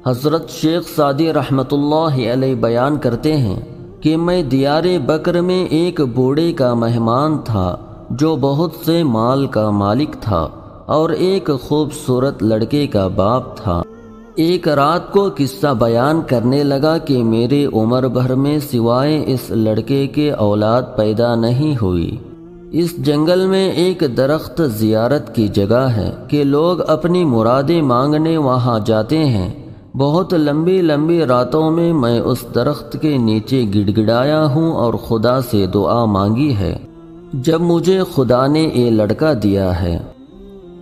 حضرت شیخ سعدی رحمۃ اللہ علیہ بیان کرتے ہیں کہ میں دیار بکر میں ایک بوڑھے کا مہمان تھا جو بہت سے مال کا مالک تھا اور ایک خوبصورت لڑکے کا باپ تھا۔ ایک رات کو قصہ بیان کرنے لگا کہ میرے عمر بھر میں سوائے اس لڑکے کے اولاد پیدا نہیں ہوئی۔ اس جنگل میں ایک درخت زیارت کی جگہ ہے کہ لوگ اپنی مرادیں مانگنے وہاں جاتے ہیں۔ بہت لمبی لمبی راتوں میں میں اس درخت کے نیچے گڑ گڑایا ہوں اور خدا سے دعا مانگی ہے۔ جب مجھے خدا نے یہ لڑکا دیا ہے،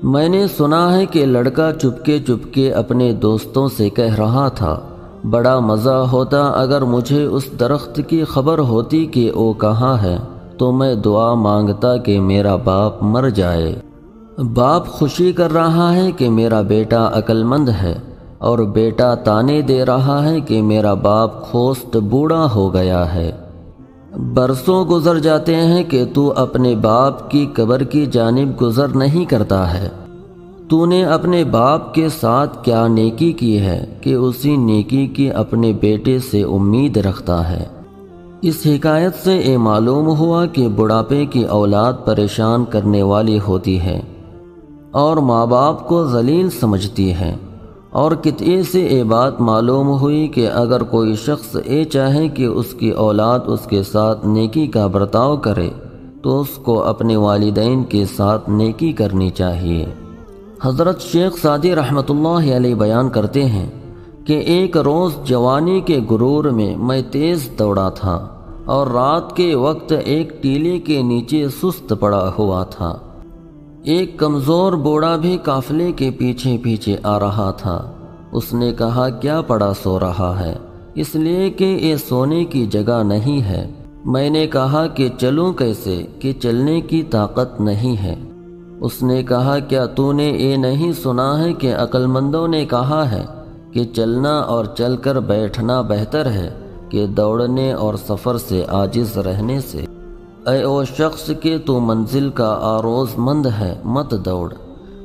میں نے سنا ہے کہ لڑکا چپکے اپنے دوستوں سے کہہ رہا تھا، بڑا مزہ ہوتا اگر مجھے اس درخت کی خبر ہوتی کہ وہ کہاں ہے، تو میں دعا مانگتا کہ میرا باپ مر جائے۔ باپ خوشی کر رہا ہے کہ میرا بیٹا عقل مند ہے، اور بیٹا تانے دے رہا ہے کہ میرا باپ خوست بوڑھا ہو گیا ہے۔ برسوں گزر جاتے ہیں کہ تو اپنے باپ کی قبر کی جانب گزر نہیں کرتا ہے۔ تو نے اپنے باپ کے ساتھ کیا نیکی کی ہے کہ اسی نیکی کی اپنے بیٹے سے امید رکھتا ہے۔ اس حکایت سے یہ معلوم ہوا کہ بڑھاپے کی اولاد پریشان کرنے والی ہوتی ہے اور ماں باپ کو ذلیل سمجھتی ہے، اور قطعے سے یہ بات معلوم ہوئی کہ اگر کوئی شخص یہ چاہے کہ اس کی اولاد اس کے ساتھ نیکی کا برتاؤ کرے تو اس کو اپنے والدین کے ساتھ نیکی کرنی چاہیے۔ حضرت شیخ سعدی رحمۃ اللہ علیہ بیان کرتے ہیں کہ ایک روز جوانی کے غرور میں تیز دوڑا تھا اور رات کے وقت ایک ٹیلے کے نیچے سست پڑا ہوا تھا۔ ایک کمزور بوڑھا بھی قافلے کے پیچھے پیچھے آ رہا تھا۔ اس نے کہا، کیا پڑا سو رہا ہے؟ اس لیے کہ یہ سونے کی جگہ نہیں ہے۔ میں نے کہا کہ چلوں کیسے کہ چلنے کی طاقت نہیں ہے۔ اس نے کہا، کیا تو نے یہ نہیں سنا ہے کہ عقل مندوں نے کہا ہے کہ چلنا اور چل کر بیٹھنا بہتر ہے کہ دوڑنے اور سفر سے عاجز رہنے سے؟ اے او شخص کہ تو منزل کا آروز مند ہے، مت دوڑ،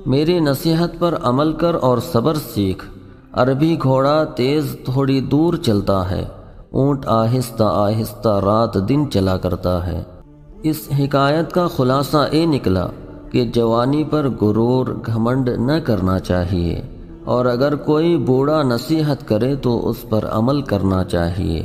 میری نصیحت پر عمل کر اور صبر سیکھ۔ عربی گھوڑا تیز تھوڑی دور چلتا ہے، اونٹ آہستہ آہستہ رات دن چلا کرتا ہے۔ اس حکایت کا خلاصہ یہ نکلا کہ جوانی پر غرور گھمنڈ نہ کرنا چاہیے، اور اگر کوئی بوڑھا نصیحت کرے تو اس پر عمل کرنا چاہیے۔